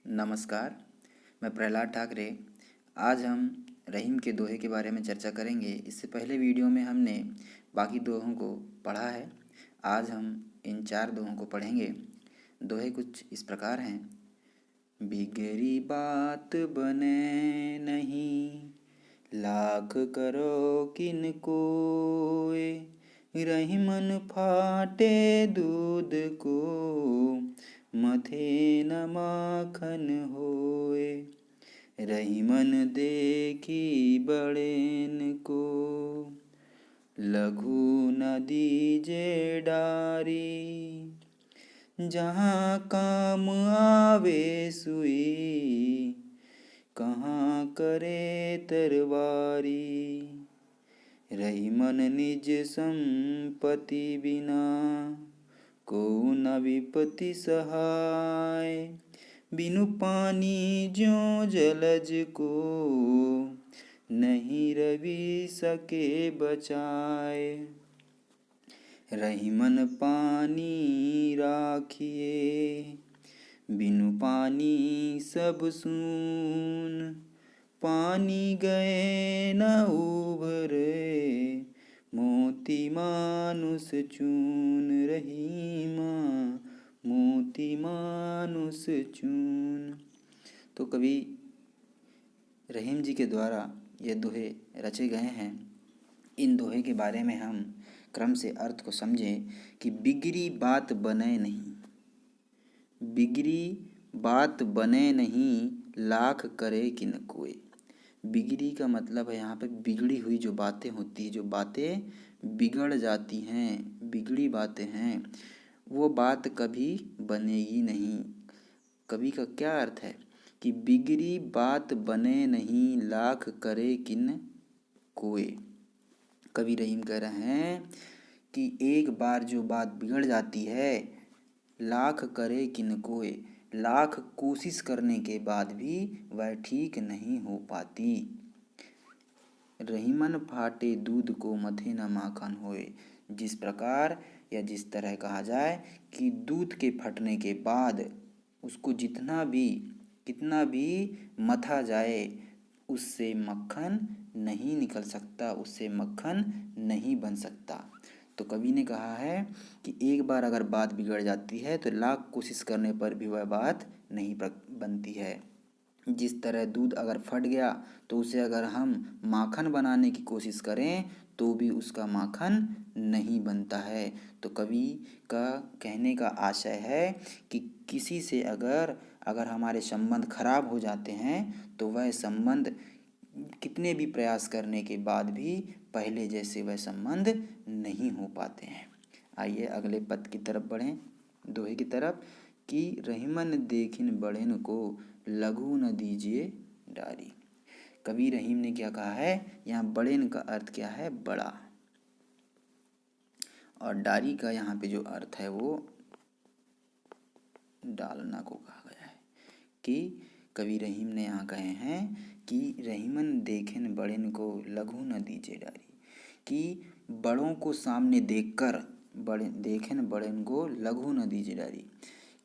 नमस्कार, मैं प्रहलाद ठाकरे। आज हम रहीम के दोहे के बारे में चर्चा करेंगे। इससे पहले वीडियो में हमने बाकी दोहों को पढ़ा है। आज हम इन 4 दोहों को पढ़ेंगे। दोहे कुछ इस प्रकार हैं। बिगड़ी बात बने नहीं, लाख करो किन कोय, रहीमन फाटे दूध को, मथे न माखन होए, रहीमन देखी बड़ेन को, लघु न दीजे डारी, जहाँ काम आवे सुई, कहाँ करे तरवारी, रहीमन निज संपत्ति बिना, को न विपत्ति सहाय, बिनु पानी ज्यों जलज को, नहीं रवि सके बचाए, रहीमन पानी राखिए, बिनु पानी सब सून, पानी गए न उभरे, मोती मानुष चून, रहीमा मोती मानुष चून। तो कवि रहीम जी के द्वारा ये दोहे रचे गए हैं। इन दोहे के बारे में हम क्रम से अर्थ को समझें कि बिगड़ी बात बने नहीं, बिगड़ी बात बने नहीं, लाख करे किन कोय। बिगड़ी का मतलब है यहाँ पे बिगड़ी हुई जो बातें होती है, जो बातें बिगड़ जाती हैं, बिगड़ी बातें हैं, वो बात कभी बनेगी नहीं। कवि का क्या अर्थ है कि बिगड़ी बात बने नहीं, लाख करे किन कोय। कवि रहीम कह रहे हैं कि एक बार जो बात बिगड़ जाती है, लाख करे किन कोय, लाख कोशिश करने के बाद भी वह ठीक नहीं हो पाती। रहीमन फाटे दूध को, मथे न माखन होए। जिस प्रकार या जिस तरह कहा जाए कि दूध के फटने के बाद उसको कितना भी मथा जाए, उससे मक्खन नहीं निकल सकता, उससे मक्खन नहीं बन सकता। तो कवि ने कहा है कि एक बार अगर बात बिगड़ जाती है तो लाख कोशिश करने पर भी वह बात नहीं बनती है। जिस तरह दूध अगर फट गया तो उसे अगर हम माखन बनाने की कोशिश करें तो भी उसका माखन नहीं बनता है। तो कवि का कहने का आशय है कि किसी से अगर हमारे संबंध खराब हो जाते हैं तो वह संबंध कितने भी प्रयास करने के बाद भी पहले जैसे वह संबंध नहीं हो पाते हैं। आइए अगले पद की तरफ बढ़ें, दोहे की तरफ कि रहीमन देखिन बड़ेन को, लघु न दीजिए डारी। कवि रहीम ने क्या कहा है, यहाँ बड़ेन का अर्थ क्या है, बड़ा, और डारी का यहाँ पे जो अर्थ है वो डालना को कहा गया है। कि कवि रहीम ने यहाँ कहे हैं कि रहीमन देखेन बड़ेन को, लघु न दीजिए डारी। कि बड़ों को सामने देखकर, देखेन बड़ेन को, लघु न दीजिए डारी।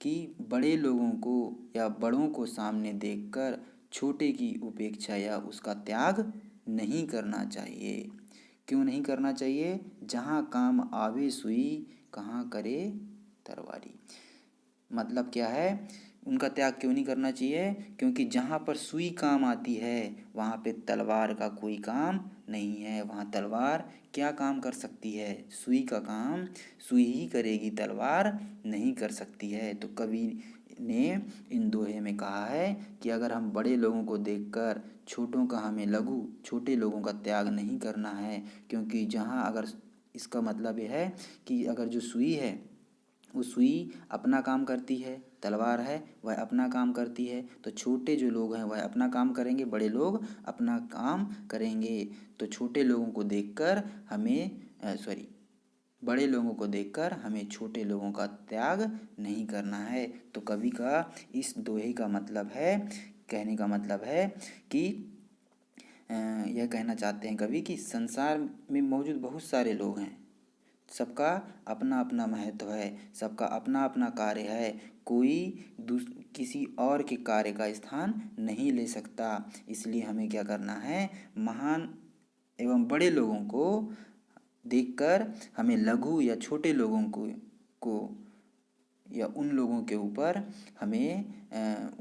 कि बड़े लोगों को या बड़ों को सामने देखकर छोटे की उपेक्षा या उसका त्याग नहीं करना चाहिए। क्यों नहीं करना चाहिए? जहाँ काम आवे सुई, कहाँ करे तरवारी। मतलब क्या है, उनका त्याग क्यों नहीं करना चाहिए? क्योंकि जहाँ पर सुई काम आती है वहाँ पे तलवार का कोई काम नहीं है। वहाँ तलवार क्या काम कर सकती है? सुई का काम सुई ही करेगी, तलवार नहीं कर सकती है। तो कवि ने इन दोहे में कहा है कि अगर हम बड़े लोगों को देखकर छोटों का हमें लघु, छोटे लोगों का त्याग नहीं करना है। क्योंकि जहाँ अगर, इसका मतलब यह है कि अगर जो सुई है वो सुई अपना काम करती है, तलवार है वह अपना काम करती है, तो छोटे जो लोग हैं वह अपना काम करेंगे, बड़े लोग अपना काम करेंगे। तो छोटे लोगों को देखकर हमें बड़े लोगों को देखकर हमें छोटे लोगों का त्याग नहीं करना है। तो कवि का इस दोहे का मतलब है, कहने का मतलब है कि यह कहना चाहते हैं कवि कि संसार में मौजूद बहुत सारे लोग हैं, सबका अपना अपना महत्व है, सबका अपना अपना कार्य है। किसी और के कार्य का स्थान नहीं ले सकता। इसलिए हमें क्या करना है, महान एवं बड़े लोगों को देखकर हमें लघु या छोटे लोगों को या उन लोगों के ऊपर हमें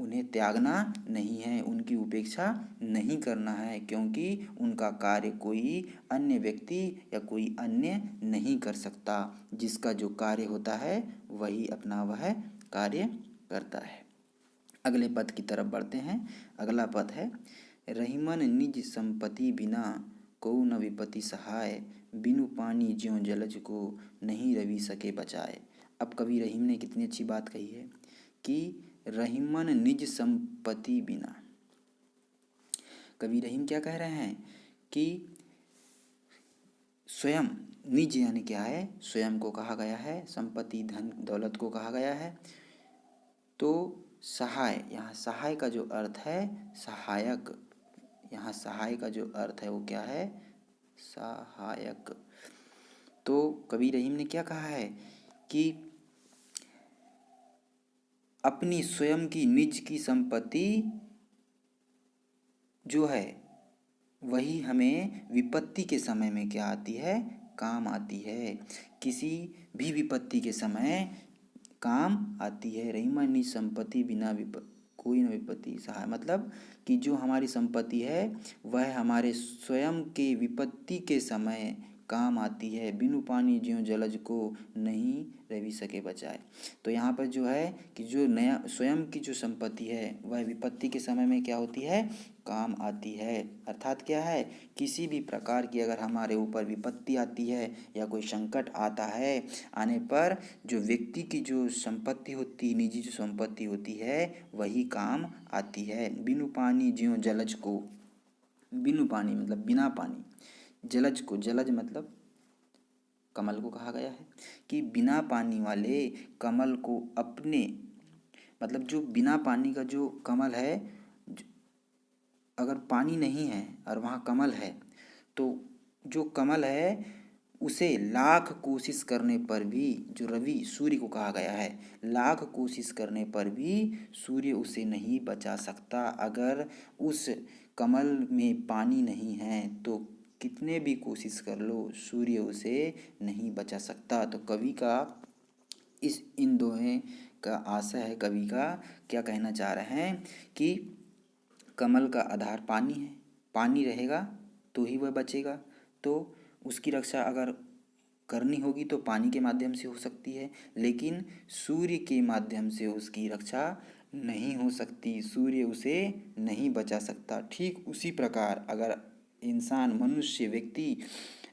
उन्हें त्यागना नहीं है, उनकी उपेक्षा नहीं करना है, क्योंकि उनका कार्य कोई अन्य व्यक्ति या कोई अन्य नहीं कर सकता। जिसका जो कार्य होता है वही अपना वह कार्य करता है। अगले पद की तरफ बढ़ते हैं। अगला पद है, रहीमन निज संपत्ति बिना को न विपत्ति सहाय, बिनु पानी ज्यों जलज को नहीं रवि सके बचाए। अब कवि रहीम ने कितनी अच्छी बात कही है कि रहीमन निज संपत्ति बिना। कवि रहीम क्या कह रहे हैं कि स्वयं, निज यानी क्या है, स्वयं को कहा गया है, संपत्ति धन दौलत को कहा गया है। तो सहाय, यहाँ सहाय का जो अर्थ है सहायक, यहाँ सहाय का जो अर्थ है वो क्या है, सहायक। तो कवि रहीम ने क्या कहा है कि अपनी स्वयं की निज की संपत्ति जो है वही हमें विपत्ति के समय में क्या आती है, काम आती है। किसी भी विपत्ति के समय काम आती है। रहीमन निज संपत्ति बिना कोई न विपत्ति सहाय, मतलब कि जो हमारी संपत्ति है वह हमारे स्वयं के विपत्ति के समय काम आती है। बिनु पानी ज्यों जलज को नहीं रवि सके बचाए। तो यहाँ पर जो है कि जो नया स्वयं की जो संपत्ति है वह विपत्ति के समय में क्या होती है, काम आती है। अर्थात क्या है, किसी भी प्रकार की अगर हमारे ऊपर विपत्ति आती है या कोई संकट आता है, आने पर जो व्यक्ति की जो संपत्ति होती, निजी जो संपत्ति होती है वही काम आती है। बिनु पानी ज्यों जलज को, बिनु पानी मतलब बिना पानी, जलज को, जलज मतलब कमल को कहा गया है कि बिना पानी वाले कमल को अपने, मतलब जो बिना पानी का जो कमल है, अगर पानी नहीं है और वहाँ कमल है तो जो कमल है उसे लाख कोशिश करने पर भी, जो रवि सूर्य को कहा गया है, लाख कोशिश करने पर भी सूर्य उसे नहीं बचा सकता। अगर उस कमल में पानी नहीं है तो कितने भी कोशिश कर लो सूर्य उसे नहीं बचा सकता। तो कवि का इन दोहे का आशय है, कवि का क्या कहना चाह रहे हैं कि कमल का आधार पानी है, पानी रहेगा तो ही वह बचेगा। तो उसकी रक्षा अगर करनी होगी तो पानी के माध्यम से हो सकती है, लेकिन सूर्य के माध्यम से उसकी रक्षा नहीं हो सकती, सूर्य उसे नहीं बचा सकता। ठीक उसी प्रकार अगर इंसान, मनुष्य, व्यक्ति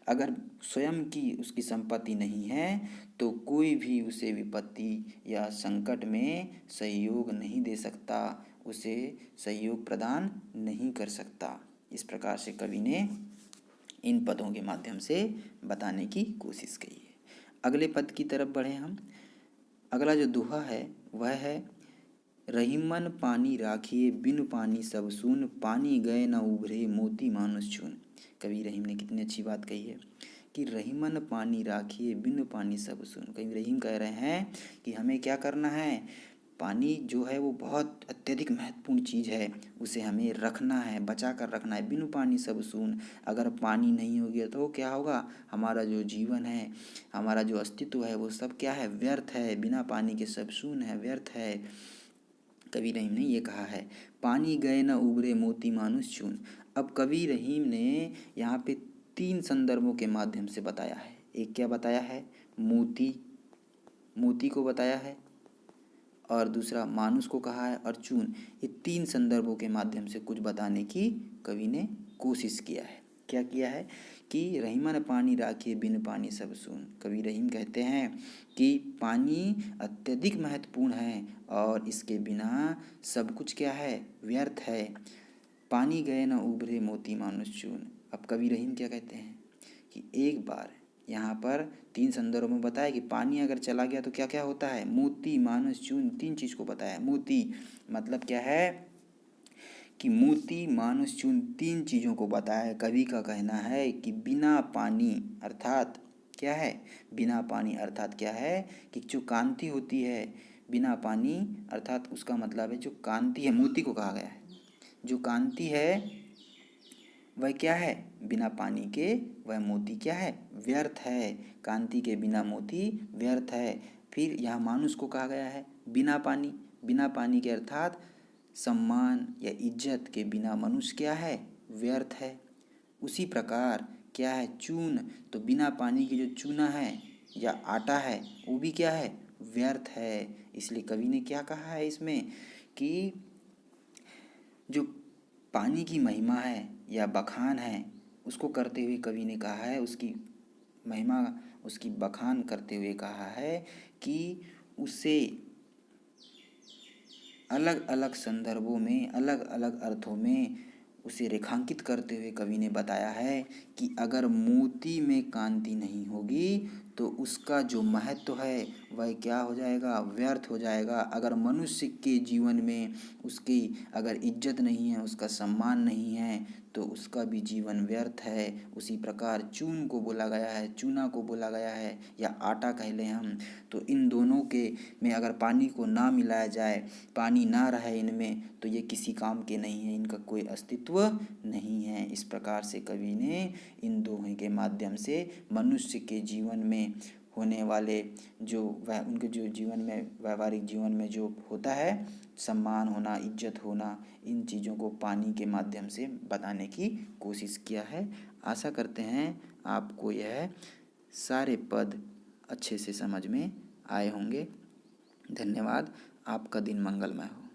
अगर स्वयं की उसकी संपत्ति नहीं है तो कोई भी उसे विपत्ति या संकट में सहयोग नहीं दे सकता, उसे सहयोग प्रदान नहीं कर सकता। इस प्रकार से कवि ने इन पदों के माध्यम से बताने की कोशिश की है। अगले पद की तरफ बढ़े हम। अगला जो दोहा है वह है, रहीमन पानी राखिए बिनु पानी सब सून, पानी गए न उभरे मोती मानुष चून। कवि रहीम ने कितनी अच्छी बात कही है कि रहीमन पानी राखिए बिनु पानी सब सून। कवि रहीम कह रहे हैं कि हमें क्या करना है, पानी जो है वो बहुत अत्यधिक महत्वपूर्ण चीज़ है, उसे हमें रखना है, बचा कर रखना है। बिनु पानी सब सून, अगर पानी नहीं हो गया तो क्या होगा, हमारा जो जीवन है, हमारा जो अस्तित्व है वो सब क्या है, व्यर्थ है। बिना पानी के सब शून्य है, व्यर्थ है। कवि रहीम ने ये कहा है, पानी गए न उबरे मोती मानुष चून। अब कवि रहीम ने यहाँ पे 3 संदर्भों के माध्यम से बताया है। एक क्या बताया है, मोती, मोती को बताया है, और दूसरा मानुष को कहा है, और चून। ये 3 संदर्भों के माध्यम से कुछ बताने की कवि ने कोशिश किया है। क्या किया है कि रहीमन पानी राखिए बिन पानी सब सून। कवि रहीम कहते हैं कि पानी अत्यधिक महत्वपूर्ण है और इसके बिना सब कुछ क्या है, व्यर्थ है। पानी गए न उभरे मोती मानुष चून। अब कवि रहीम क्या कहते हैं कि एक बार यहाँ पर 3 संदर्भों में बताया कि पानी अगर चला गया तो क्या क्या होता है, मोती मानुष चून, 3 चीज़ को बताया। मोती मतलब क्या है कि मोती मानुष चून 3 चीज़ों को बताया। कवि का कहना है कि बिना पानी अर्थात क्या है, बिना पानी अर्थात क्या है कि जो कांति होती है, बिना पानी अर्थात उसका मतलब है जो कांति है, मोती को कहा गया है, जो कांति है वह क्या है, बिना पानी के वह मोती क्या है, व्यर्थ है। कांति के बिना मोती व्यर्थ है। फिर यहाँ मानुष को कहा गया है बिना पानी, बिना पानी के अर्थात सम्मान या इज्जत के बिना मनुष्य क्या है, व्यर्थ है। उसी प्रकार क्या है, चून, तो बिना पानी के जो चूना है या आटा है वो भी क्या है, व्यर्थ है। इसलिए कवि ने क्या कहा है इसमें कि जो पानी की महिमा है या बखान है उसको करते हुए कवि ने कहा है, उसकी महिमा, उसकी बखान करते हुए कहा है कि उसे अलग अलग संदर्भों में, अलग अलग अर्थों में उसे रेखांकित करते हुए कवि ने बताया है कि अगर मोती में कांति नहीं होगी तो उसका जो महत्व है वह क्या हो जाएगा, व्यर्थ हो जाएगा। अगर मनुष्य के जीवन में उसकी अगर इज्जत नहीं है, उसका सम्मान नहीं है, तो उसका भी जीवन व्यर्थ है। उसी प्रकार चून को बोला गया है, चूना को बोला गया है या आटा कह लें हम, तो इन दोनों के में अगर पानी को ना मिलाया जाए, पानी ना रहे इनमें, तो ये किसी काम के नहीं है, इनका कोई अस्तित्व नहीं है। इस प्रकार से कवि ने इन दोहे के माध्यम से मनुष्य के जीवन में होने वाले जो वह उनके जो जीवन में, व्यवहारिक जीवन में जो होता है, सम्मान होना, इज्जत होना, इन चीज़ों को पानी के माध्यम से बताने की कोशिश किया है। आशा करते हैं आपको यह सारे पद अच्छे से समझ में आए होंगे। धन्यवाद। आपका दिन मंगलमय हो।